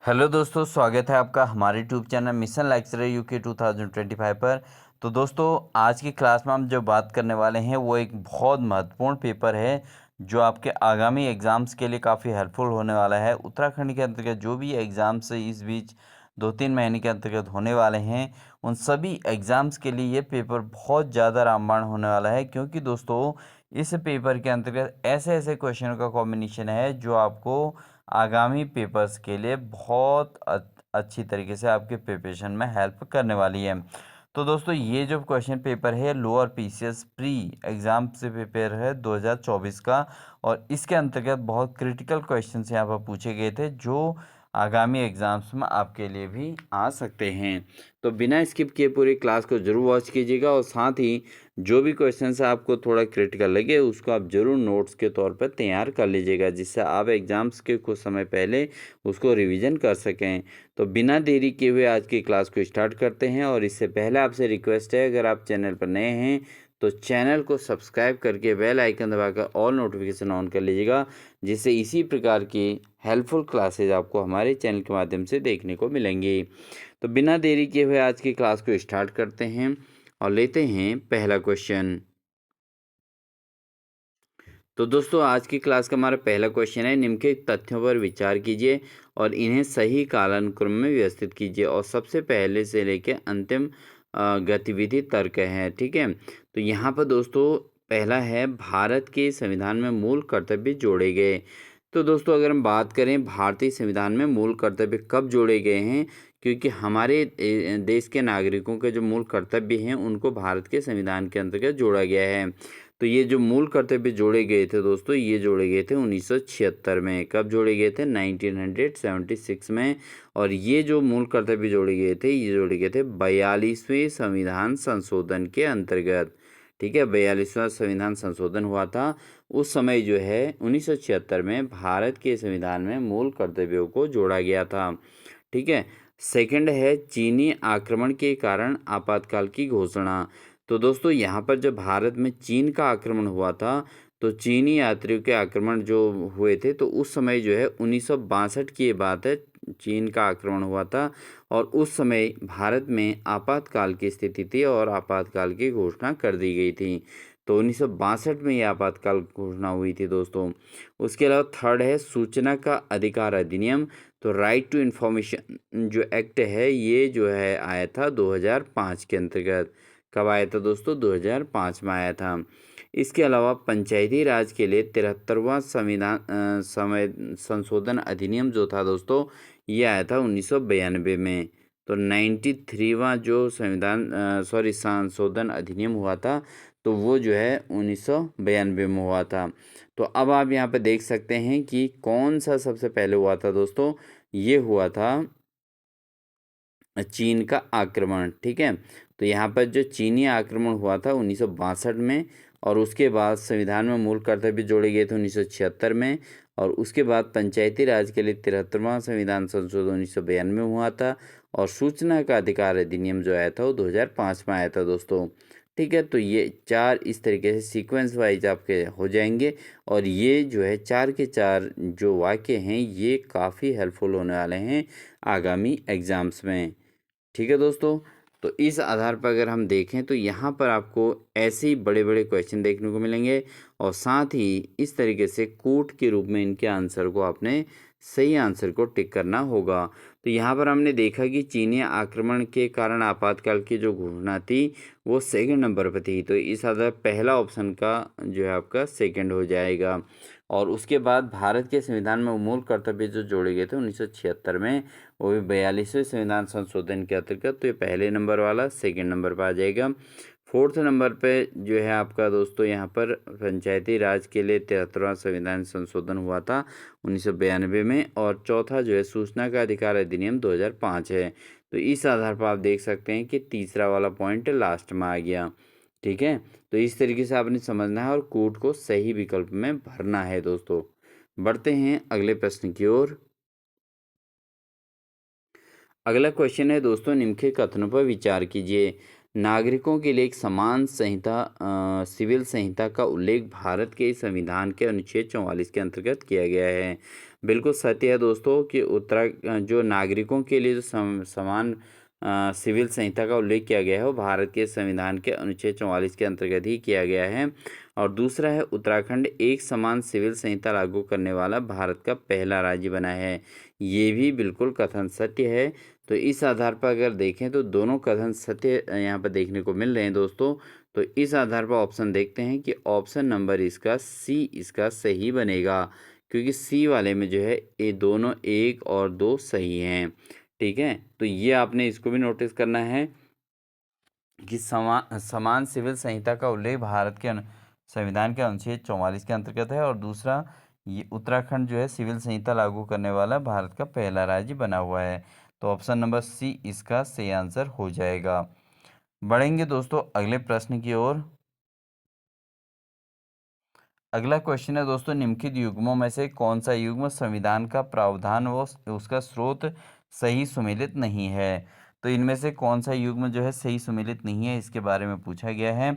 Hello दोस्तों, स्वागत है आपका हमारे YouTube channel mission lecturer UK 2025 पर। तो दोस्तों, आज की क्लास में हम जो बात करने वाले हैं वो एक बहुत महत्वपूर्ण पेपर है जो आपके आगामी एग्ज़ाम्स के लिए काफ़ी हेल्पफुल होने वाला है। उत्तराखंड के अंतर्गत जो भी एग्ज़ाम्स इस बीच 2-3 महीने के अंतर्गत होने वाले हैं, उन सभी एग्ज़ाम्स के लिए ये पेपर बहुत ज़्यादा रामबाण होने वाला है, क्योंकि दोस्तों इस पेपर के अंतर्गत ऐसे ऐसे क्वेश्चनों का कॉम्बिनेशन है जो आपको आगामी पेपर्स के लिए बहुत अच्छी तरीके से आपके प्रिपरेशन में हेल्प करने वाली है। तो दोस्तों, ये जो क्वेश्चन पेपर है लोअर पीसीएस प्री एग्ज़ाम से पेपर है 2024 का, और इसके अंतर्गत बहुत क्रिटिकल क्वेश्चंस यहाँ पर पूछे गए थे जो आगामी एग्ज़ाम्स में आपके लिए भी आ सकते हैं। तो बिना स्किप किए पूरी क्लास को ज़रूर वॉच कीजिएगा, और साथ ही जो भी क्वेश्चंस आपको थोड़ा क्रिटिकल लगे उसको आप ज़रूर नोट्स के तौर पर तैयार कर लीजिएगा, जिससे आप एग्ज़ाम्स के कुछ समय पहले उसको रिवीजन कर सकें। तो बिना देरी किए हुए आज की क्लास को स्टार्ट करते हैं, और इससे पहले आपसे रिक्वेस्ट है, अगर आप चैनल पर नए हैं तो चैनल को सब्सक्राइब करके बेल आइकन दबाकर ऑल नोटिफिकेशन ऑन कर लीजिएगा, जिससे इसी प्रकार की हेल्पफुल क्लासेज आपको हमारे चैनल के माध्यम से देखने को मिलेंगी। तो बिना देरी किए हुए आज की क्लास को स्टार्ट करते हैं और लेते हैं पहला क्वेश्चन। तो दोस्तों, आज की क्लास का हमारा पहला क्वेश्चन है, निम्नलिखित तथ्यों पर विचार कीजिए और इन्हें सही कालानुक्रम में व्यवस्थित कीजिए, और सबसे पहले से लेकर अंतिम गतिविधि तर्क है। ठीक है, तो यहाँ पर दोस्तों पहला है, भारत के संविधान में मूल कर्तव्य जोड़े गए। तो दोस्तों, अगर हम बात करें भारतीय संविधान में मूल कर्तव्य कब जोड़े गए हैं, क्योंकि हमारे देश के नागरिकों के जो मूल कर्तव्य हैं उनको भारत के संविधान के अंतर्गत जोड़ा गया है। तो ये जो मूल कर्तव्य जोड़े गए थे दोस्तों, ये जोड़े गए थे 1976 में। कब जोड़े गए थे? 1976 में। और ये जो मूल कर्तव्य जोड़े गए थे, ये जोड़े गए थे 42वें संविधान संशोधन के अंतर्गत। ठीक है, 42वां संविधान संशोधन हुआ था उस समय, जो है 1976 में भारत के संविधान में मूल कर्तव्यों को जोड़ा गया था। ठीक है, सेकंड है, चीनी आक्रमण के कारण आपातकाल की घोषणा। तो दोस्तों, यहाँ पर जब भारत में चीन का आक्रमण हुआ था, तो चीनी यात्रियों के आक्रमण जो हुए थे, तो उस समय जो है 1962 की ये बात है, चीन का आक्रमण हुआ था, और उस समय भारत में आपातकाल की स्थिति थी और आपातकाल की घोषणा कर दी गई थी। तो 1962 में ये आपातकाल घोषणा हुई थी दोस्तों। उसके अलावा थर्ड है, सूचना का अधिकार अधिनियम। तो राइट टू इन्फॉर्मेशन जो एक्ट है, ये जो है आया था 2005 के अंतर्गत। कब आया था दोस्तों? 2005 में आया था। इसके अलावा पंचायती राज के लिए 73वां संविधान समय संशोधन अधिनियम जो था दोस्तों, ये आया था 1992 में। तो 93वां जो संशोधन अधिनियम हुआ था, तो वो जो है 1992 में हुआ था। तो अब आप यहाँ पे देख सकते हैं कि कौन सा सबसे पहले हुआ था दोस्तों, ये हुआ था चीन का आक्रमण। ठीक है, तो यहाँ पर जो चीनी आक्रमण हुआ था 1962 में, और उसके बाद संविधान में मूल कर्तव्य जोड़े गए थे 1976 में, और उसके बाद पंचायती राज के लिए 73वां संविधान संशोधन 1992 में हुआ था, और सूचना का अधिकार अधिनियम जो आया था वो 2005 में आया था दोस्तों। ठीक है, तो ये चार इस तरीके से सीक्वेंस वाइज आपके हो जाएंगे, और ये जो है चार के चार जो वाक्य हैं ये काफ़ी हेल्पफुल होने वाले हैं आगामी एग्ज़ाम्स में। ठीक है दोस्तों, तो इस आधार पर अगर हम देखें तो यहाँ पर आपको ऐसे ही बड़े बड़े क्वेश्चन देखने को मिलेंगे, और साथ ही इस तरीके से कोट के रूप में इनके आंसर को आपने सही आंसर को टिक करना होगा। तो यहाँ पर हमने देखा कि चीनी आक्रमण के कारण आपातकाल की जो घोषणा थी वो सेकंड नंबर पर थी, तो इस आधार पहला ऑप्शन का जो है आपका सेकंड हो जाएगा। और उसके बाद भारत के संविधान में मूल कर्तव्य जो जोड़े गए थे 1976 में, वो भी 42वें संविधान संशोधन के अंतर्गत, तो ये पहले नंबर वाला सेकंड नंबर पर आ जाएगा। फोर्थ नंबर पे जो है आपका दोस्तों, यहाँ पर पंचायती राज के लिए 73वां संविधान संशोधन हुआ था 1992 में, और चौथा जो है सूचना का अधिकार अधिनियम 2005 है। तो इस आधार पर आप देख सकते हैं कि तीसरा वाला पॉइंट लास्ट में आ गया। ठीक है, तो इस तरीके से आपने समझना है और कोड को सही विकल्प में भरना है दोस्तों। बढ़ते हैं अगले प्रश्न की ओर। अगला क्वेश्चन है दोस्तों, निम्नलिखित कथनों पर विचार कीजिए। नागरिकों के लिए एक समान संहिता सिविल संहिता का उल्लेख भारत के संविधान के अनुच्छेद 44 के अंतर्गत किया गया है। बिल्कुल सत्य है दोस्तों कि जो नागरिकों के लिए जो समान सिविल संहिता का उल्लेख किया गया है वो भारत के संविधान के अनुच्छेद 44 के अंतर्गत ही किया गया है। और दूसरा है उत्तराखंड एक समान सिविल संहिता लागू करने वाला भारत का पहला राज्य बना है। ये भी बिल्कुल कथन सत्य है। तो इस आधार पर अगर देखें तो दोनों कथन सत्य यहाँ पर देखने को मिल रहे हैं दोस्तों। तो इस आधार पर ऑप्शन देखते हैं कि ऑप्शन नंबर इसका सी इसका सही बनेगा, क्योंकि सी वाले में जो है ये दोनों 1 और 2 सही हैं। ठीक है, तो ये आपने इसको भी नोटिस करना है कि समान सिविल संहिता का उल्लेख भारत के संविधान के अनुच्छेद 44 के अंतर्गत है। और दूसरा, ये उत्तराखंड जो है सिविल संहिता लागू करने वाला भारत का पहला राज्य बना हुआ है। तो ऑप्शन नंबर सी इसका सही आंसर हो जाएगा। बढ़ेंगे दोस्तों अगले प्रश्न की ओर। अगला क्वेश्चन है दोस्तों, निम्नलिखित युग्मों में से कौन सा युग्म संविधान का प्रावधान व उसका स्रोत सही सुमेलित नहीं है। तो इनमें से कौन सा युग्म जो है सही सुमेलित नहीं है, इसके बारे में पूछा गया है।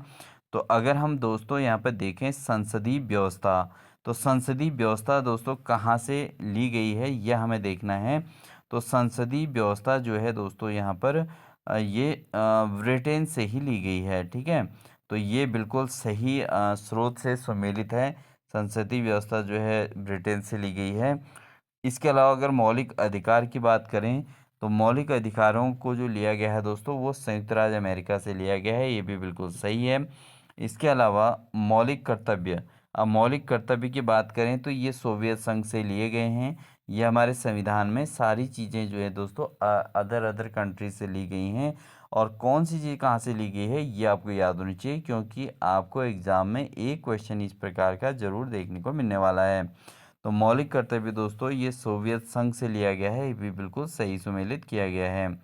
तो अगर हम दोस्तों यहाँ पर देखें संसदीय व्यवस्था, तो संसदीय व्यवस्था दोस्तों कहाँ से ली गई है यह हमें देखना है। तो संसदीय व्यवस्था जो है दोस्तों यहाँ पर ये ब्रिटेन से ही ली गई है। ठीक है, तो ये बिल्कुल सही स्रोत से सुमेलित है। संसदीय व्यवस्था जो है ब्रिटेन से ली गई है। इसके अलावा अगर मौलिक अधिकार की बात करें तो मौलिक अधिकारों को जो लिया गया है दोस्तों वो संयुक्त राज्य अमेरिका से लिया गया है, ये भी बिल्कुल सही है। इसके अलावा मौलिक कर्तव्य, अब मौलिक कर्तव्य की बात करें तो ये सोवियत संघ से लिए गए हैं। ये हमारे संविधान में सारी चीज़ें जो है दोस्तों अदर अदर कंट्री से ली गई हैं। और कौन सी चीज़ कहाँ से ली गई है ये आपको याद होनी चाहिए, क्योंकि आपको एग्ज़ाम में एक क्वेश्चन इस प्रकार का जरूर देखने को मिलने वाला है। तो मौलिक कर्तव्य दोस्तों ये सोवियत संघ से लिया गया है, ये भी बिल्कुल सही सुमेलित किया गया है।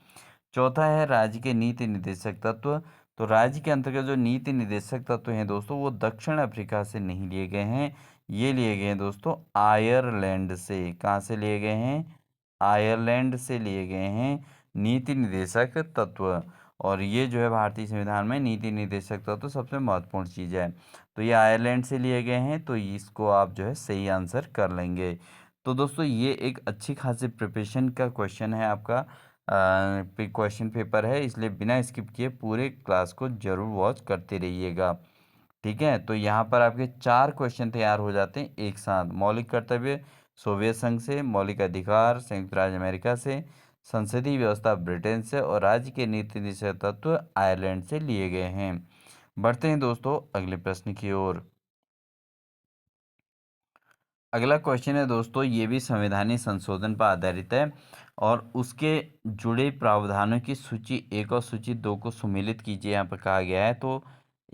चौथा है राज्य के नीति निर्देशक तत्व। तो राज्य के अंतर्गत जो नीति निर्देशक तत्व हैं दोस्तों वो दक्षिण अफ्रीका से नहीं लिए गए हैं, ये लिए गए हैं दोस्तों आयरलैंड से। कहाँ से लिए गए हैं? आयरलैंड से लिए गए हैं नीति निर्देशक तत्व। और ये जो है भारतीय संविधान में नीति निर्देशक तत्व सबसे महत्वपूर्ण चीज़ है। तो ये आयरलैंड से लिए गए हैं, तो इसको आप जो है सही आंसर कर लेंगे। तो दोस्तों ये एक अच्छी खासी प्रिपरेशन का क्वेश्चन है आपका, क्वेश्चन पेपर है, इसलिए बिना स्किप किए पूरे क्लास को जरूर वॉच करते रहिएगा। ठीक है, तो यहाँ पर आपके 4 क्वेश्चन तैयार हो जाते हैं एक साथ। मौलिक कर्तव्य सोवियत संघ से, मौलिक अधिकार संयुक्त राज्य अमेरिका से, संसदीय व्यवस्था ब्रिटेन से और राज्य के नीति निषेध तत्व आयरलैंड से लिए गए हैं। बढ़ते हैं दोस्तों अगले प्रश्न की ओर। अगला क्वेश्चन है दोस्तों, ये भी संवैधानिक संशोधन पर आधारित है और उसके जुड़े प्रावधानों की सूची 1 और सूची 2 को सुमेलित कीजिए, यहाँ पर कहा गया है। तो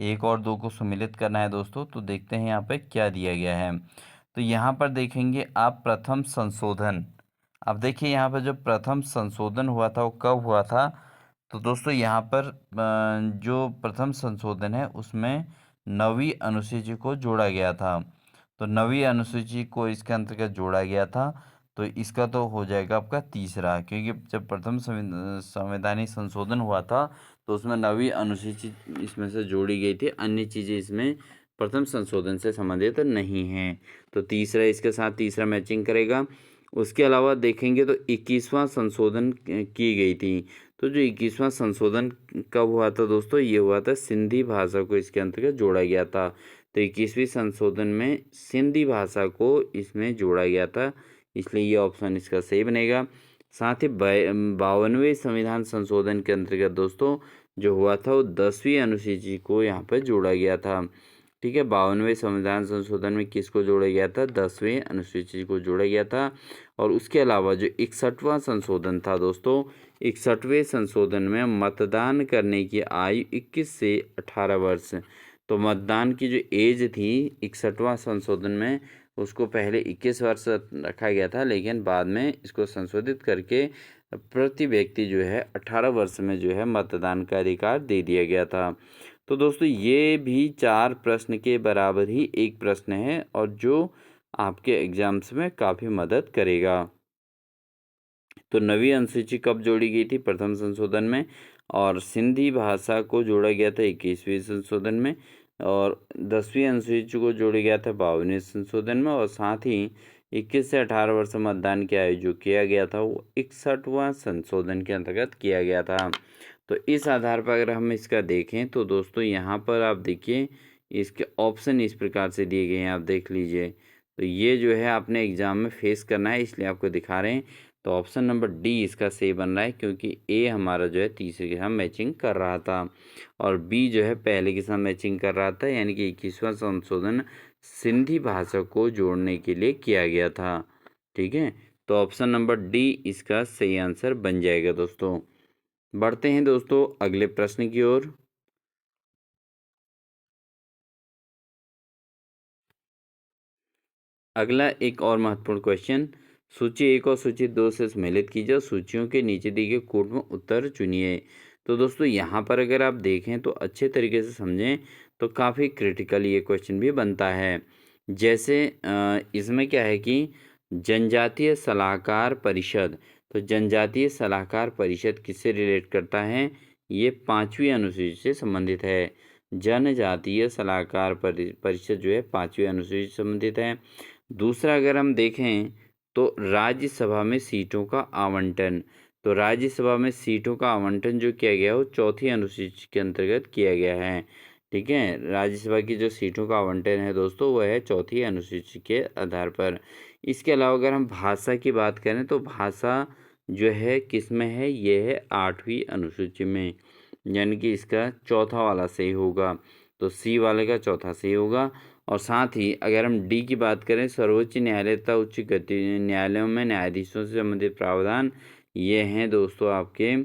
1 और 2 को सुमेलित करना है दोस्तों। तो देखते हैं यहाँ पे क्या दिया गया है। तो यहाँ पर देखेंगे आप प्रथम संशोधन। अब देखिए यहाँ पर जो प्रथम संशोधन हुआ था वो कब हुआ था। तो दोस्तों यहाँ पर जो प्रथम संशोधन है उसमें 9वीं अनुसूची को जोड़ा गया था। तो 9वीं अनुसूची को इसके अंतर्गत जोड़ा गया था। तो इसका तो हो जाएगा आपका तीसरा, क्योंकि जब प्रथम संवैधानिक संशोधन हुआ था तो उसमें 9वीं अनुसूची इसमें से जोड़ी गई थी, अन्य चीज़ें इसमें प्रथम संशोधन से संबंधित नहीं हैं। तो तीसरा इसके साथ तीसरा मैचिंग करेगा। उसके अलावा देखेंगे तो 21वां संशोधन की गई थी। तो जो 21वां संशोधन कब हुआ था दोस्तों, ये हुआ था सिंधी भाषा को इसके अंतर्गत जोड़ा गया था। तो 21वीं संशोधन में सिंधी भाषा को इसमें जोड़ा गया था, इसलिए ये ऑप्शन इसका सही बनेगा। साथ ही 52वें संविधान संशोधन के अंतर्गत दोस्तों जो हुआ था वो 10वीं अनुसूची को यहाँ पर जोड़ा गया था। ठीक है, 52वें संविधान संशोधन में किसको जोड़ा गया था? 10वीं अनुसूची को जोड़ा गया था। और उसके अलावा जो 61वां संशोधन था दोस्तों, 61वें संशोधन में मतदान करने की आयु 21 से 18 वर्ष। तो मतदान की जो एज थी 61वां संशोधन में, उसको पहले 21 वर्ष रखा गया था, लेकिन बाद में इसको संशोधित करके प्रति व्यक्ति जो है 18 वर्ष में जो है मतदान का अधिकार दे दिया गया था। तो दोस्तों ये भी 4 प्रश्न के बराबर ही एक प्रश्न है और जो आपके एग्जाम्स में काफ़ी मदद करेगा। तो 9वीं अनुसूची कब जोड़ी गई थी? प्रथम संशोधन में। और सिंधी भाषा को जोड़ा गया था 21वीं संशोधन में। और 10वीं अनुसूची को जोड़ा गया था 52वें संशोधन में। और साथ ही 21 से 18 वर्ष मतदान की आयु जो किया गया था वो 61वां संशोधन के अंतर्गत किया गया था। तो इस आधार पर अगर हम इसका देखें तो दोस्तों यहाँ पर आप देखिए इसके ऑप्शन इस प्रकार से दिए गए हैं, आप देख लीजिए। तो ये जो है आपने एग्ज़ाम में फेस करना है, इसलिए आपको दिखा रहे हैं। तो ऑप्शन नंबर डी इसका सही बन रहा है, क्योंकि ए हमारा जो है तीसरे के साथ मैचिंग कर रहा था और बी जो है पहले के साथ मैचिंग कर रहा था, यानी कि 21वां संशोधन सिंधी भाषा को जोड़ने के लिए किया गया था। ठीक है, तो ऑप्शन नंबर डी इसका सही आंसर बन जाएगा दोस्तों। बढ़ते हैं दोस्तों अगले प्रश्न की ओर। अगला एक और महत्वपूर्ण क्वेश्चन, सूची 1 और सूची 2 से सम्मिलित कीजिए और सूचियों के नीचे दिए गए कोड में उत्तर चुनिए। तो दोस्तों यहाँ पर अगर आप देखें तो अच्छे तरीके से समझें तो काफ़ी क्रिटिकल ये क्वेश्चन भी बनता है। जैसे इसमें क्या है कि जनजातीय सलाहकार परिषद, तो जनजातीय सलाहकार परिषद किससे रिलेट करता है? ये 5वीं अनुसूची से संबंधित है। जनजातीय सलाहकार परिषद जो है 5वीं अनुसूची से संबंधित है। दूसरा अगर हम देखें तो राज्यसभा में सीटों का आवंटन, तो राज्यसभा में सीटों का आवंटन जो किया गया है वो 4थी अनुसूची के अंतर्गत किया गया है। ठीक है, राज्यसभा की जो सीटों का आवंटन है दोस्तों वह है 4थी अनुसूची के आधार पर। इसके अलावा अगर हम भाषा की बात करें तो भाषा जो है किस में है? ये है 8वीं अनुसूची में, यानी कि इसका चौथा वाला सही होगा। तो सी वाले का चौथा सही होगा। और साथ ही अगर हम डी की बात करें, सर्वोच्च न्यायालय तथा उच्च गति न्यायालयों में न्यायाधीशों से संबंधित प्रावधान, ये हैं दोस्तों आपके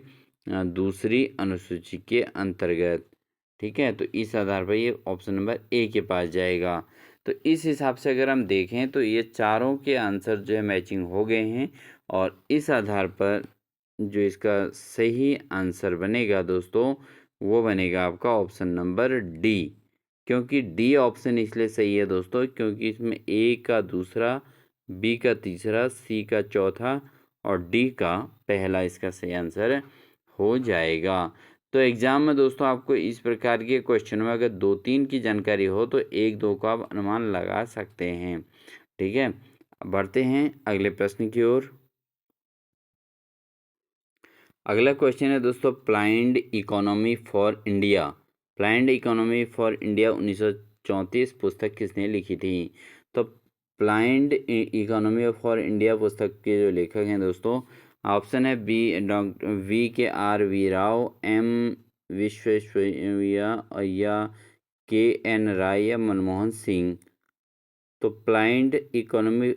दूसरी अनुसूची के अंतर्गत। ठीक है, तो इस आधार पर ये ऑप्शन नंबर ए के पास जाएगा। तो इस हिसाब से अगर हम देखें तो ये चारों के आंसर जो है मैचिंग हो गए हैं और इस आधार पर जो इसका सही आंसर बनेगा दोस्तों वो बनेगा आपका ऑप्शन नंबर डी। क्योंकि डी ऑप्शन इसलिए सही है दोस्तों क्योंकि इसमें ए का दूसरा, बी का तीसरा, सी का चौथा और डी का पहला इसका सही आंसर हो जाएगा। तो एग्ज़ाम में दोस्तों आपको इस प्रकार के क्वेश्चन में अगर 2-3 की जानकारी हो तो 1-2 का आप अनुमान लगा सकते हैं। ठीक है, बढ़ते हैं अगले प्रश्न की ओर। अगला क्वेश्चन है दोस्तों, planned economy for India. Planned economy for India 1934 पुस्तक किसने लिखी थी? तो प्लान्ड इकोनॉमी फॉर इंडिया पुस्तक के जो लेखक हैं दोस्तों, ऑप्शन है B doctor V.K.R. Rao, M Visvesvaraya या K.N. राय या मनमोहन सिंह। तो प्लान्ड इकोनॉमी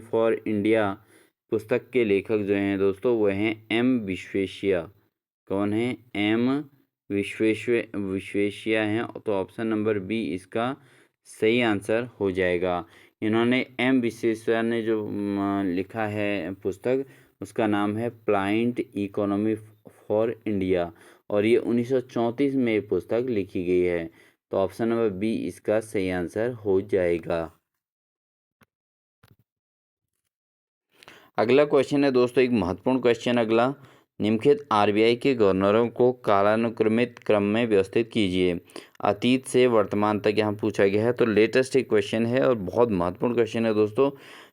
फॉर इंडिया पुस्तक के लेखक जो हैं दोस्तों वह हैं एम विश्वेश्वरैया। कौन है? एम विश्वेश्वरैया हैं। तो ऑप्शन नंबर बी इसका सही आंसर हो जाएगा। इन्होंने एम विश्वेश्वरैया ने जो लिखा है पुस्तक, उसका नाम है प्लान्ड इकोनॉमी फॉर इंडिया और ये 1934 में ये पुस्तक लिखी गई है। तो ऑप्शन नंबर बी इसका सही आंसर हो जाएगा। अगला क्वेश्चन है दोस्तों एक महत्वपूर्ण क्वेश्चन अगला, निम्नलिखित आरबीआई के गवर्नरों को कालानुक्रमित क्रम में व्यवस्थित कीजिए। अतीत से वर्तमान तक यहाँ पूछा गया है, तो लेटेस्ट एक क्वेश्चन है और बहुत महत्वपूर्ण क्वेश्चन है दोस्तों।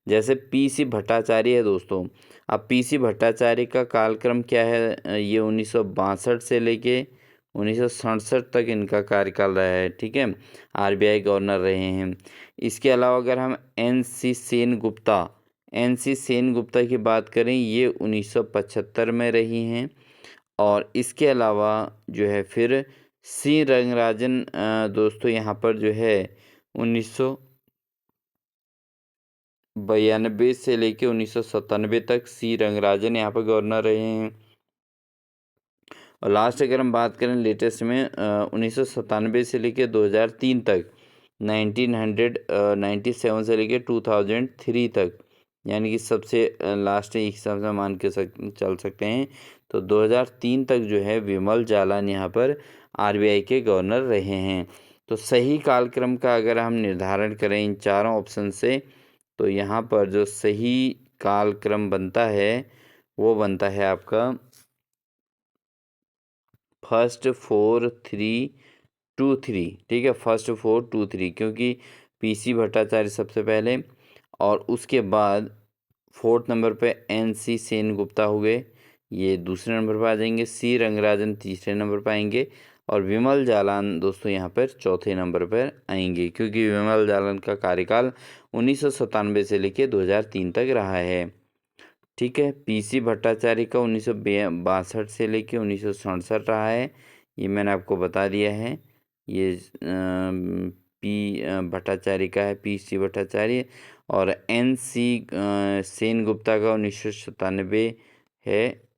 जैसे पीसी भट्टाचार्य है दोस्तों, अब पीसी भट्टाचार्य का कालक्रम क्या है? ये 1962 से लेके 1967 तक इनका कार्यकाल रहा है। ठीक है, आरबीआई गवर्नर रहे हैं। इसके अलावा अगर हम एन सी सेनगुप्ता की बात करें, ये 1975 में रही हैं। और इसके अलावा जो है फिर सी रंगराजन दोस्तों यहाँ पर जो है 1992 से लेके 1997 तक सी रंगराजन यहाँ पर गवर्नर रहे हैं। और लास्ट अगर हम बात करें लेटेस्ट में 1997 से लेके 2003 तक, 1997 से लेके 2003 तक, यानी कि सबसे लास्ट एक हिसाब से मान के चल सकते हैं। तो 2003 तक जो है विमल जालान यहाँ पर आरबीआई के गवर्नर रहे हैं। तो सही कालक्रम का अगर हम निर्धारण करें इन चारों ऑप्शन से, तो यहाँ पर जो सही कालक्रम बनता है वो बनता है आपका 1 4 3 2 3। ठीक है, 1 4 2 3, क्योंकि पीसी भट्टाचार्य सबसे पहले, और उसके बाद 4th नंबर पे एनसी सेनगुप्ता हुए, ये दूसरे नंबर पर आ जाएंगे। सी रंगराजन तीसरे नंबर पर आएंगे, और विमल जालान दोस्तों यहाँ पर चौथे नंबर पर आएंगे, क्योंकि विमल जालान का कार्यकाल 1997 से लेकर 2003 तक रहा है। ठीक है, पीसी भट्टाचार्य का 1962 से लेकर 1967 रहा है, ये मैंने आपको बता दिया है। ये भट्टाचार्य का है, पीसी भट्टाचार्य। और एनसी सेनगुप्ता का 1997 है।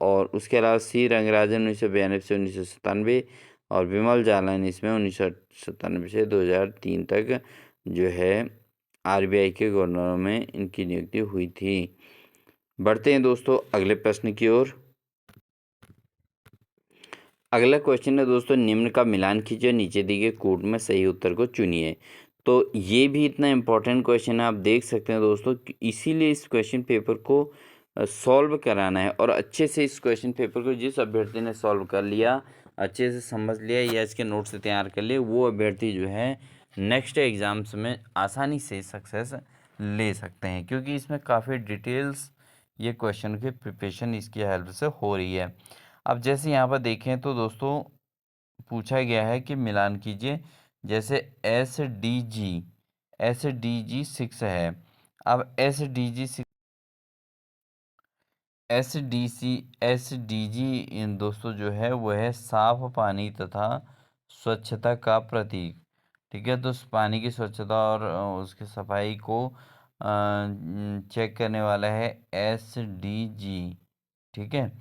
और उसके अलावा सी रंगराजन 1992 से 1997, और विमल जालान इसमें 1997 से 2003 तक जो है आरबीआई के गवर्नर में इनकी नियुक्ति हुई थी। बढ़ते हैं दोस्तों अगले प्रश्न की ओर। अगला क्वेश्चन है दोस्तों, निम्न का मिलान कीजिए, नीचे दिए गए कोड में सही उत्तर को चुनिए। तो ये भी इतना इम्पोर्टेंट क्वेश्चन है, आप देख सकते हैं दोस्तों, इसीलिए इस क्वेश्चन पेपर को सॉल्व कराना है। और अच्छे से इस क्वेश्चन पेपर को जिस अभ्यर्थी ने सॉल्व कर लिया, अच्छे से समझ लिया या इसके नोट से तैयार कर लिए, वो अभ्यर्थी जो है नेक्स्ट एग्ज़ाम्स में आसानी से सक्सेस ले सकते हैं, क्योंकि इसमें काफ़ी डिटेल्स ये क्वेश्चन की प्रिपरेशन इसकी हेल्प से हो रही है। अब जैसे यहाँ पर देखें तो दोस्तों पूछा गया है कि मिलान कीजिए, जैसे एस डी जी 6 है। अब एस डी जी दोस्तों जो है वह है साफ पानी तथा स्वच्छता का प्रतीक। ठीक है, तो पानी की स्वच्छता और उसकी सफाई को चेक करने वाला है एस डी जी। ठीक है,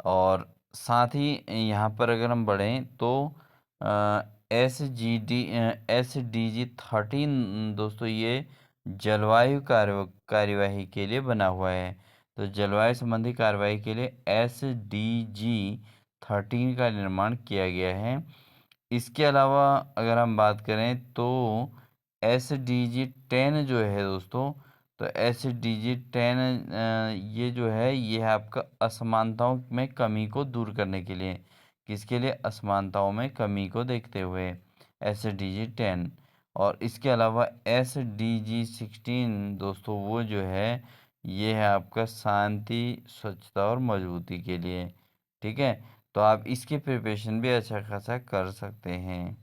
और साथ ही यहाँ पर अगर हम बढ़ें तो एस डी जी 13 दोस्तों ये जलवायु कार्यवाही के लिए बना हुआ है। तो जलवायु संबंधी कार्रवाई के लिए एस डी जी 13 का निर्माण किया गया है। इसके अलावा अगर हम बात करें तो एस डी जी 10 जो है दोस्तों, तो एस डी जी 10 ये जो है ये है आपका असमानताओं में कमी को दूर करने के लिए। किसके लिए? असमानताओं में कमी को देखते हुए एस डी जी 10। और इसके अलावा एस डी जी 16 दोस्तों वो जो है ये है आपका शांति, स्वच्छता और मजबूती के लिए। ठीक है, तो आप इसकी प्रिपरेशन भी अच्छा खासा कर सकते हैं।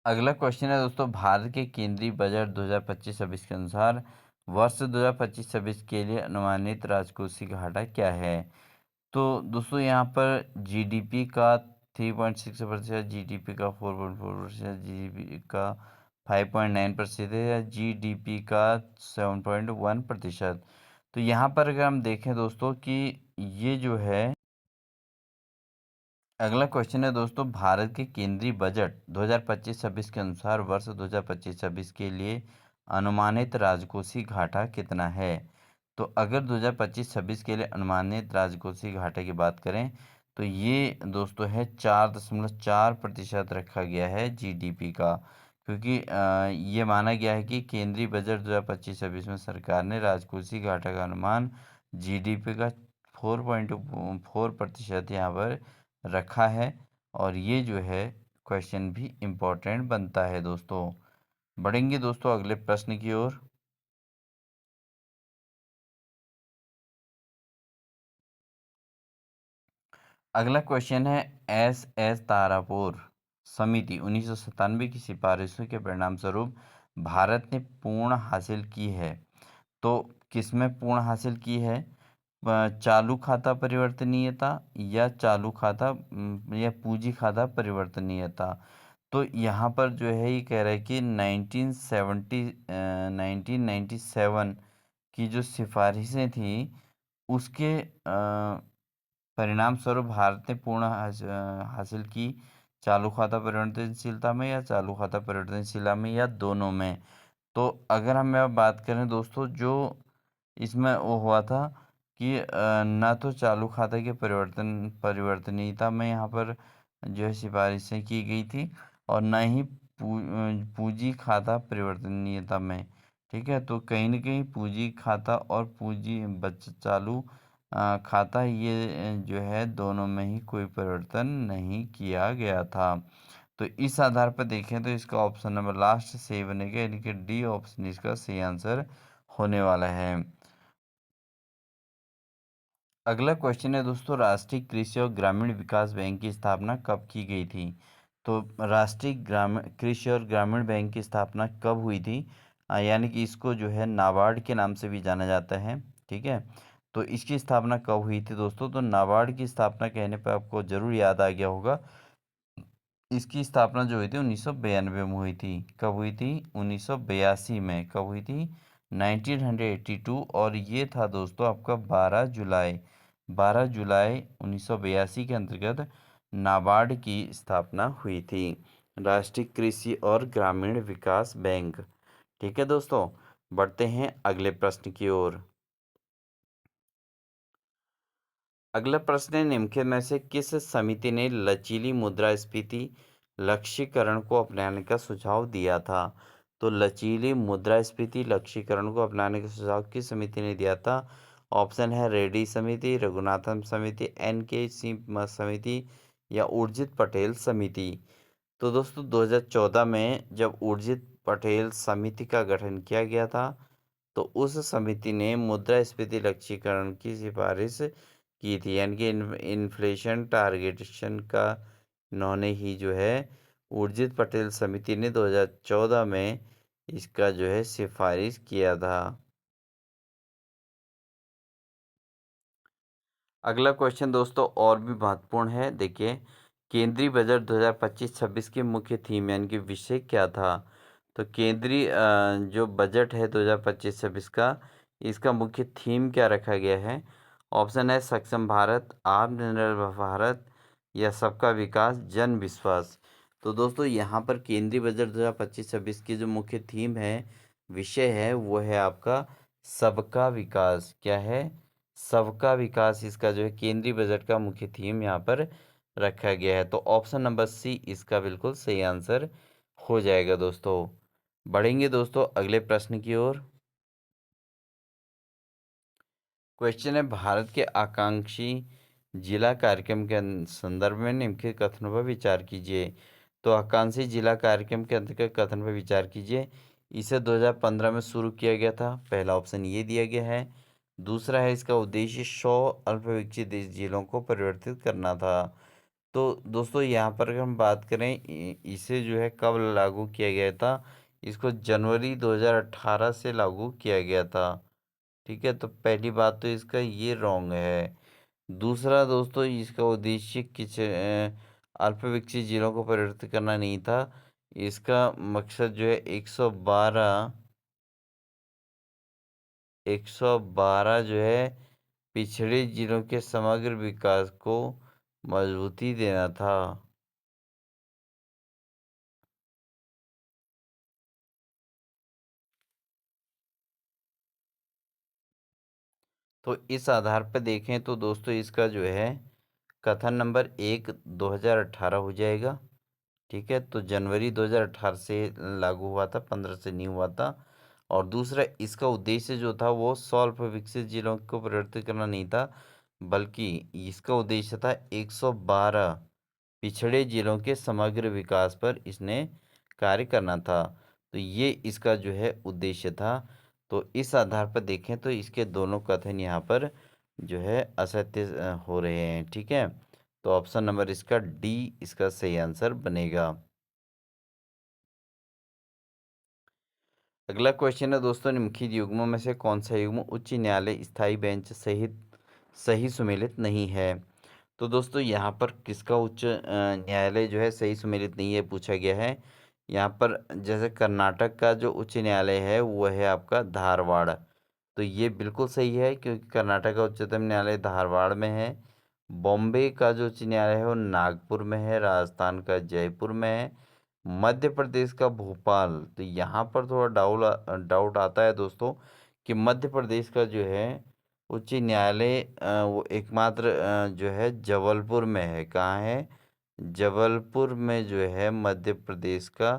अगला क्वेश्चन है दोस्तों, भारत के केंद्रीय बजट 2025-26 के अनुसार वर्ष 2025-26 के लिए अनुमानित राजकोषीय घाटा क्या है? तो दोस्तों यहाँ पर जीडीपी का 3.6%, जीडीपी का 4.4%, जीडीपी का 5.9% है, या जीडीपी का 7.1%। तो यहाँ पर अगर हम देखें दोस्तों कि ये जो है अगला क्वेश्चन है दोस्तों, भारत के केंद्रीय बजट 2025-26 के अनुसार वर्ष 2025-26 के लिए अनुमानित राजकोषीय घाटा कितना है? तो अगर 2025-26 के लिए अनुमानित राजकोषीय घाटे की बात करें तो ये दोस्तों है 4.4% रखा गया है जीडीपी का, क्योंकि ये माना गया है कि केंद्रीय बजट 2025-26 में सरकार ने राजकोषीय घाटा का अनुमान जीडीपी का 4.4% यहाँ पर रखा है। और ये जो है क्वेश्चन भी इम्पोर्टेंट बनता है दोस्तों। बढ़ेंगे दोस्तों अगले प्रश्न की ओर। अगला क्वेश्चन है, एस तारापुर समिति 1997 की सिफारिशों के परिणाम स्वरूप भारत ने पूर्ण हासिल की है। तो किसमें पूर्ण हासिल की है? चालू खाता परिवर्तनीयता, या चालू खाता या पूंजी खाता परिवर्तनीयता। तो यहाँ पर जो है ये कह रहा है कि 1997 की जो सिफारिशें थी उसके परिणाम स्वरूप भारत ने पूर्ण हासिल की चालू खाता परिवर्तनशीलता में, या चालू खाता परिवर्तनशीलता में, या दोनों में। तो अगर हम अब बात करें दोस्तों, जो इसमें वो हुआ था कि ना तो चालू खाता के परिवर्तनीयता में यहाँ पर जो है सिफारिशें की गई थी, और ना ही पूंजी खाता परिवर्तनीयता में। ठीक है, तो कहीं ना कहीं पूंजी खाता और पूंजी बचत चालू खाता ये जो है दोनों में ही कोई परिवर्तन नहीं किया गया था। तो इस आधार पर देखें तो इसका ऑप्शन नंबर लास्ट सही बनेगा, यानी कि डी ऑप्शन इसका सही आंसर होने वाला है। अगला क्वेश्चन है दोस्तों, राष्ट्रीय कृषि और ग्रामीण विकास बैंक की स्थापना कब की गई थी? तो राष्ट्रीय ग्रामीण कृषि और ग्रामीण बैंक की स्थापना कब हुई थी? यानी कि इसको जो है नाबार्ड के नाम से भी जाना जाता है। ठीक है, तो इसकी स्थापना कब हुई थी दोस्तों? तो नाबार्ड की स्थापना कहने पर आपको जरूर याद आ गया होगा, इसकी स्थापना जो हुई थी 1992 में हुई थी। कब हुई थी? 1982 में। कब हुई थी? 1982। और ये था दोस्तों आपका 12 जुलाई 1982 के अंतर्गत नाबार्ड की स्थापना हुई थी, राष्ट्रीय कृषि और ग्रामीण विकास बैंक। ठीक है दोस्तों, बढ़ते हैं अगले प्रश्न की ओर। अगला प्रश्न है, निम्नलिखित में से किस समिति ने लचीली मुद्रास्फीति लक्ष्यीकरण को अपनाने का सुझाव दिया था? तो लचीली मुद्रास्फीति लक्ष्यीकरण को अपनाने का सुझाव किस समिति ने दिया था? ऑप्शन है रेड्डी समिति, रघुनाथन समिति, एन के सिंह समिति या उर्जित पटेल समिति। तो दोस्तों 2014 में जब उर्जित पटेल समिति का गठन किया गया था, तो उस समिति ने मुद्रास्फीति लक्ष्यीकरण की सिफारिश की थी, यानी कि इन्फ्लेशन टारगेटेशन का इन्होंने ही जो है उर्जित पटेल समिति ने 2014 में इसका जो है सिफारिश किया था। अगला क्वेश्चन दोस्तों और भी महत्वपूर्ण है, देखिए केंद्रीय बजट 2025-26 की मुख्य थीम यानी कि विषय क्या था? तो केंद्रीय जो बजट है 2025-26 का, इसका मुख्य थीम क्या रखा गया है? ऑप्शन है सक्षम भारत, आत्मनिर्भर भारत या सबका विकास जन विश्वास। तो दोस्तों यहाँ पर केंद्रीय बजट 2025-26 की जो मुख्य थीम है, विषय है, वो है आपका सबका विकास। क्या है? सबका विकास इसका जो है केंद्रीय बजट का मुख्य थीम यहाँ पर रखा गया है। तो ऑप्शन नंबर सी इसका बिल्कुल सही आंसर हो जाएगा दोस्तों। बढ़ेंगे दोस्तों अगले प्रश्न की ओर। क्वेश्चन है, भारत के आकांक्षी जिला कार्यक्रम के संदर्भ में निम्नलिखित कथनों पर विचार कीजिए। तो आकांक्षी जिला कार्यक्रम के अंतर्गत कथन पर विचार कीजिए। इसे 2015 में शुरू किया गया था, पहला ऑप्शन ये दिया गया है। दूसरा है इसका उद्देश्य 100 अल्पविकसित जिलों को परिवर्तित करना था। तो दोस्तों यहाँ पर अगर हम बात करें इसे जो है कब लागू किया गया था, इसको जनवरी 2018 से लागू किया गया था। ठीक है, तो पहली बात तो इसका ये रॉन्ग है। दूसरा दोस्तों इसका उद्देश्य किस अल्पविकसित जिलों को परिवर्तित करना नहीं था, इसका मकसद जो है 112 जो है पिछड़े जिलों के समग्र विकास को मजबूती देना था। तो इस आधार पर देखें तो दोस्तों इसका जो है कथन नंबर 1 2018 हो जाएगा। ठीक है, तो जनवरी 2018 से लागू हुआ था, 15 से नहीं हुआ था। और दूसरा इसका उद्देश्य जो था वो 100 अल्प विकसित जिलों को परिवर्तित करना नहीं था, बल्कि इसका उद्देश्य था 112 पिछड़े जिलों के समग्र विकास पर इसने कार्य करना था। तो ये इसका जो है उद्देश्य था। तो इस आधार पर देखें तो इसके दोनों कथन यहाँ पर जो है असत्य हो रहे हैं। ठीक है, तो ऑप्शन नंबर इसका डी इसका सही आंसर बनेगा। अगला क्वेश्चन है दोस्तों, निम्नलिखित युग्मों में से कौन सा युग्म उच्च न्यायालय स्थायी बेंच सहित सही सुमेलित नहीं है? तो दोस्तों यहाँ पर किसका उच्च न्यायालय जो है सही सुमेलित नहीं है पूछा गया है। यहाँ पर जैसे कर्नाटक का जो उच्च न्यायालय है वो है आपका धारवाड़। तो ये बिल्कुल सही है क्योंकि कर्नाटक का उच्चतम न्यायालय धारवाड़ में है। बॉम्बे का जो उच्च न्यायालय है वो नागपुर में है। राजस्थान का जयपुर में है। मध्य प्रदेश का भोपाल। तो यहाँ पर थोड़ा डाउट आता है दोस्तों कि मध्य प्रदेश का जो है उच्च न्यायालय वो एकमात्र जो है जबलपुर में है। कहाँ है? जबलपुर में जो है मध्य प्रदेश का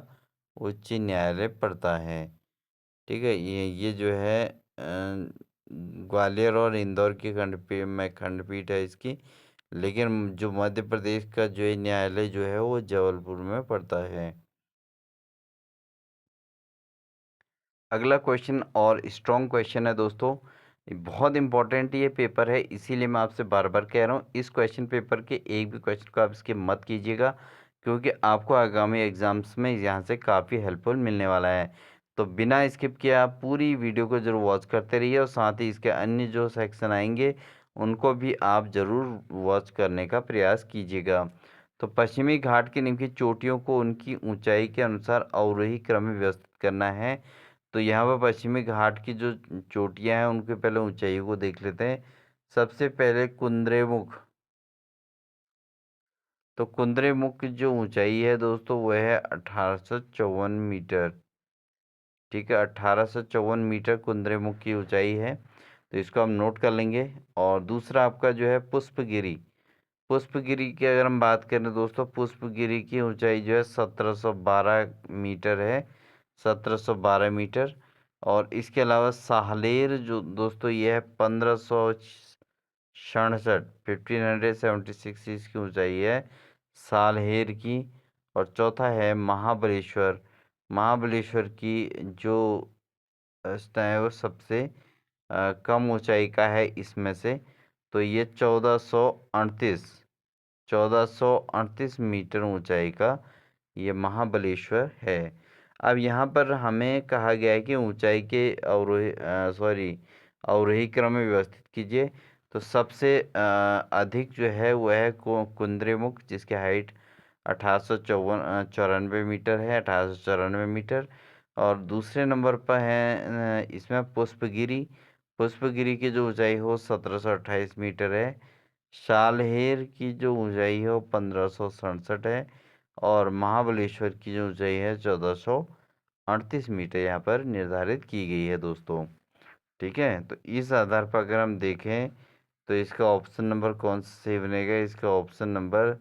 उच्च न्यायालय पड़ता है। ठीक है, ये जो है ग्वालियर और इंदौर की खंडपीठ है इसकी, लेकिन जो मध्य प्रदेश का जो है न्यायालय जो है वो जबलपुर में पड़ता है। अगला क्वेश्चन और स्ट्रॉन्ग क्वेश्चन है दोस्तों। ये बहुत इंपॉर्टेंट ये पेपर है, इसीलिए मैं आपसे बार बार कह रहा हूँ इस क्वेश्चन पेपर के एक भी क्वेश्चन को आप स्किप मत कीजिएगा, क्योंकि आपको आगामी एग्जाम्स में यहाँ से काफ़ी हेल्पफुल मिलने वाला है। तो बिना स्किप किए आप पूरी वीडियो को जरूर वॉच करते रहिए, और साथ ही इसके अन्य जो सेक्शन आएंगे उनको भी आप ज़रूर वॉच करने का प्रयास कीजिएगा। तो पश्चिमी घाट की निम्नलिखित चोटियों को उनकी ऊंचाई के अनुसार अवरोही क्रम में व्यवस्थित करना है। तो यहाँ पर पश्चिमी घाट की जो चोटियाँ हैं उनके पहले ऊंचाई को देख लेते हैं। सबसे पहले कुद्रेमुख। तो कुद्रेमुख की जो ऊंचाई है दोस्तों वह है 1854 मीटर। ठीक है, 1854 मीटर कुद्रेमुख की ऊंचाई है, तो इसको हम नोट कर लेंगे। और दूसरा आपका जो है पुष्पगिरी। पुष्पगिरी की अगर हम बात करें दोस्तों, पुष्पगिरी की ऊंचाई जो है 1712 मीटर है, 1712 मीटर। और इसके अलावा साहलेर जो दोस्तों ये है 1567, 1576 इसकी ऊंचाई है सालहेर की। और चौथा है महाबलेश्वर। महाबलेश्वर की जो स्थान है वो सबसे कम ऊंचाई का है इसमें से, तो ये 1438 मीटर ऊंचाई का ये महाबलेश्वर है। अब यहाँ पर हमें कहा गया है कि ऊंचाई के अवरोही क्रम में व्यवस्थित कीजिए। तो सबसे अधिक जो है वह है कुद्रेमुख, जिसकी हाइट 1854 मीटर है, 1894 मीटर। और दूसरे नंबर पर है इसमें पुष्पगिरी। पुष्पगिरी की जो ऊंचाई हो 1728 मीटर है। सालहेर की जो ऊंचाई है वो 1567 है। और महाबलेश्वर की जो ऊंचाई है 1438 मीटर यहाँ पर निर्धारित की गई है दोस्तों। ठीक है, तो इस आधार पर अगर हम देखें तो इसका ऑप्शन नंबर कौन सा सही बनेगा, इसका ऑप्शन नंबर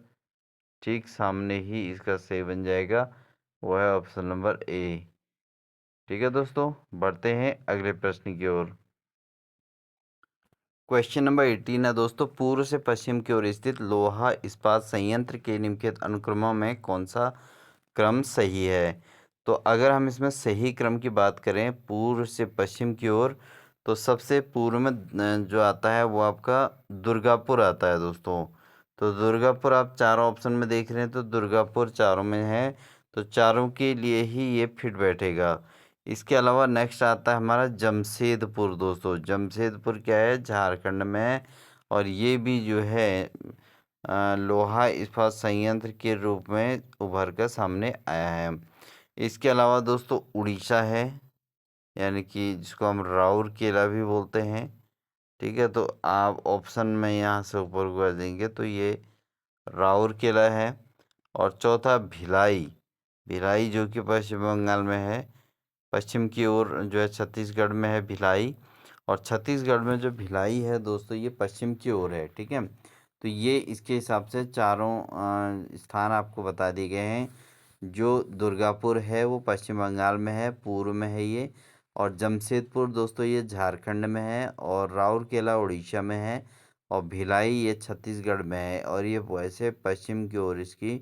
ठीक सामने ही इसका सही बन जाएगा, वो है ऑप्शन नंबर ए। ठीक है दोस्तों, बढ़ते हैं अगले प्रश्न की ओर। क्वेश्चन नंबर 18 है दोस्तों, पूर्व से पश्चिम की ओर स्थित लोहा इस्पात संयंत्र के निम्नलिखित अनुक्रमों में कौन सा क्रम सही है। तो अगर हम इसमें सही क्रम की बात करें पूर्व से पश्चिम की ओर, तो सबसे पूर्व में जो आता है वो आपका दुर्गापुर आता है दोस्तों। तो दुर्गापुर आप चारों ऑप्शन में देख रहे हैं, तो दुर्गापुर चारों में है, तो चारों के लिए ही ये फिट बैठेगा। इसके अलावा नेक्स्ट आता है हमारा जमशेदपुर दोस्तों। जमशेदपुर क्या है, झारखंड में है, और ये भी जो है लोहा इस्पात संयंत्र के रूप में उभर कर सामने आया है। इसके अलावा दोस्तों उड़ीसा है, यानी कि जिसको हम राउरकेला भी बोलते हैं। ठीक है, तो आप ऑप्शन में यहाँ से ऊपर कर देंगे तो ये राउरकेला है। और चौथा भिलाई। भिलाई जो कि पश्चिम बंगाल में है, पश्चिम की ओर जो है छत्तीसगढ़ में है भिलाई। और छत्तीसगढ़ में जो भिलाई है दोस्तों ये पश्चिम की ओर है। ठीक है, तो ये इसके हिसाब से चारों स्थान आपको बता दिए गए हैं। जो दुर्गापुर है वो पश्चिम बंगाल में है, पूर्व में है ये। और जमशेदपुर दोस्तों ये झारखंड में है, और राउरकेला उड़ीसा में है, और भिलाई ये छत्तीसगढ़ में है, और ये वैसे पश्चिम की ओर इसकी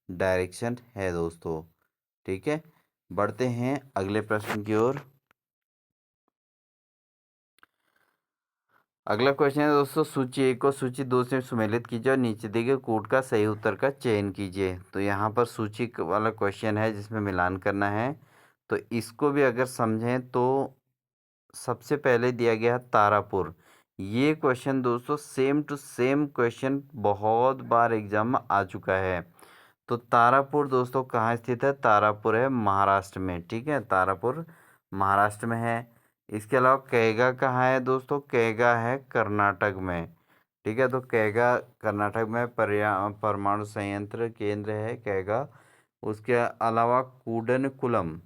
डायरेक्शन है दोस्तों। ठीक है, बढ़ते हैं अगले प्रश्न की ओर। अगला क्वेश्चन है दोस्तों, सूची 1 को सूची 2 से सुमेलित कीजिए और नीचे दिए गए कूट का सही उत्तर का चयन कीजिए। तो यहाँ पर सूची वाला क्वेश्चन है जिसमें मिलान करना है। तो इसको भी अगर समझें तो सबसे पहले दिया गया है तारापुर। ये क्वेश्चन दोस्तों सेम टू सेम क्वेश्चन बहुत बार एग्जाम में आ चुका है। तो तारापुर दोस्तों कहाँ स्थित है, तारापुर है महाराष्ट्र में। ठीक है, तारापुर महाराष्ट्र में है। इसके अलावा कैगा कहाँ है दोस्तों, कैगा है कर्नाटक में। ठीक है, तो कैगा कर्नाटक में परमाणु संयंत्र केंद्र है कैगा। उसके अलावा कूडनकुलम।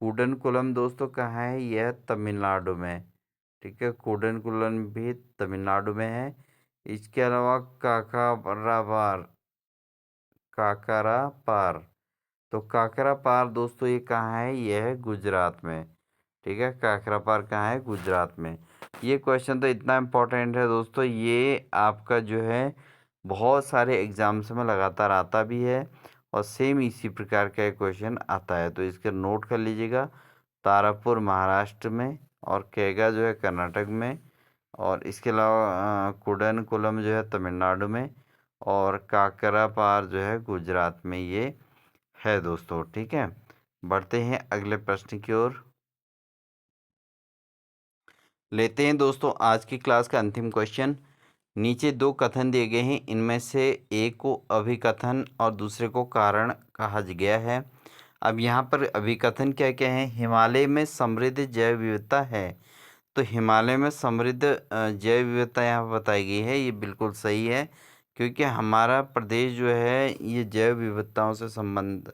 कूडनकुलम दोस्तों कहाँ है, यह तमिलनाडु में। ठीक है, कूडनकुलम भी तमिलनाडु में है। इसके अलावा काकाराबार, काकरा पार। तो काकरा पार दोस्तों ये कहाँ है, यह है गुजरात में। ठीक है, काकरा पार कहाँ है, गुजरात में। ये क्वेश्चन तो इतना इम्पोर्टेंट है दोस्तों, ये आपका जो है बहुत सारे एग्ज़ाम्स में लगातार आता भी है और सेम इसी प्रकार का एक क्वेश्चन आता है। तो इसका नोट कर लीजिएगा। तारापुर महाराष्ट्र में और कैगा जो है कर्नाटक में, और इसके अलावा कुडनकुलम जो है तमिलनाडु में, और काकरापार जो है गुजरात में ये है दोस्तों। ठीक है, बढ़ते हैं अगले प्रश्न की ओर। लेते हैं दोस्तों आज की क्लास का अंतिम क्वेश्चन। नीचे दो कथन दिए गए हैं, इनमें से एक को अभिकथन और दूसरे को कारण कहा गया है। अब यहाँ पर अभिकथन क्या क्या है? हिमालय में समृद्ध जैव विविधता है। तो हिमालय में समृद्ध जैव विविधता यहाँ पर बताई गई है, ये बिल्कुल सही है, क्योंकि हमारा प्रदेश जो है ये जैव विविधताओं से संबंध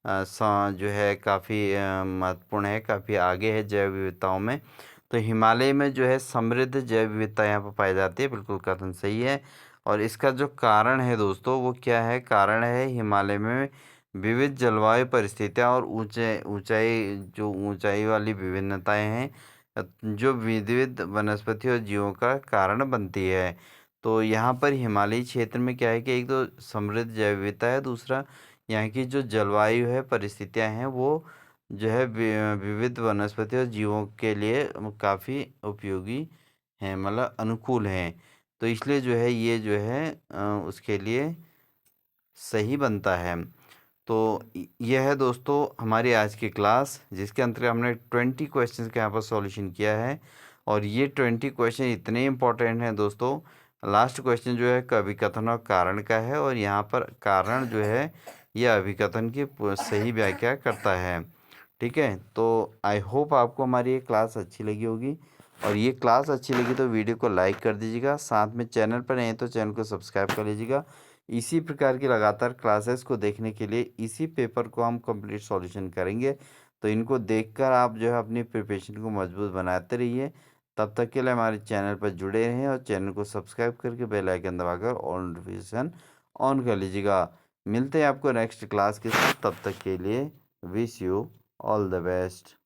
जो है काफ़ी महत्वपूर्ण है, काफ़ी आगे है जैव विविधताओं में। तो हिमालय में जो है समृद्ध जैव विविधता यहाँ पर पाई जाती है, बिल्कुल कथन सही है। और इसका जो कारण है दोस्तों वो क्या है? कारण है हिमालय में विविध जलवायु परिस्थितियाँ और ऊंचाई वाली विभिन्नताएं हैं, जो विविध वनस्पति और जीवों का कारण बनती है। तो यहाँ पर हिमालयी क्षेत्र में क्या है कि एक तो समृद्ध जैव विविधता है, दूसरा यहाँ की जो जलवायु है, परिस्थितियाँ हैं, वो जो है विविध वनस्पति और जीवों के लिए काफ़ी उपयोगी हैं, मतलब अनुकूल हैं। तो इसलिए जो है ये जो है उसके लिए सही बनता है। तो यह है दोस्तों हमारी आज की क्लास, जिसके अंतर्गत हमने 20 क्वेश्चंस का यहाँ पर सॉल्यूशन किया है। और ये 20 क्वेश्चन इतने इम्पोर्टेंट हैं दोस्तों। लास्ट क्वेश्चन जो है अभिकथन और कारण का है, और यहाँ पर कारण जो है यह अभिकथन की सही व्याख्या करता है। ठीक है, तो आई होप आपको हमारी ये क्लास अच्छी लगी होगी, और ये क्लास अच्छी लगी तो वीडियो को लाइक कर दीजिएगा, साथ में चैनल पर नहीं तो चैनल को सब्सक्राइब कर लीजिएगा। इसी प्रकार की लगातार क्लासेस को देखने के लिए इसी पेपर को हम कंप्लीट सॉल्यूशन करेंगे। तो इनको देखकर आप जो है अपनी प्रिपरेशन को मजबूत बनाते रहिए। तब तक के लिए हमारे चैनल पर जुड़े रहें और चैनल को सब्सक्राइब करके बेल आइकन दबाकर ऑल नोटिफिकेशन ऑन कर लीजिएगा। मिलते हैं आपको नेक्स्ट क्लास के साथ, तब तक के लिए wish you all the best.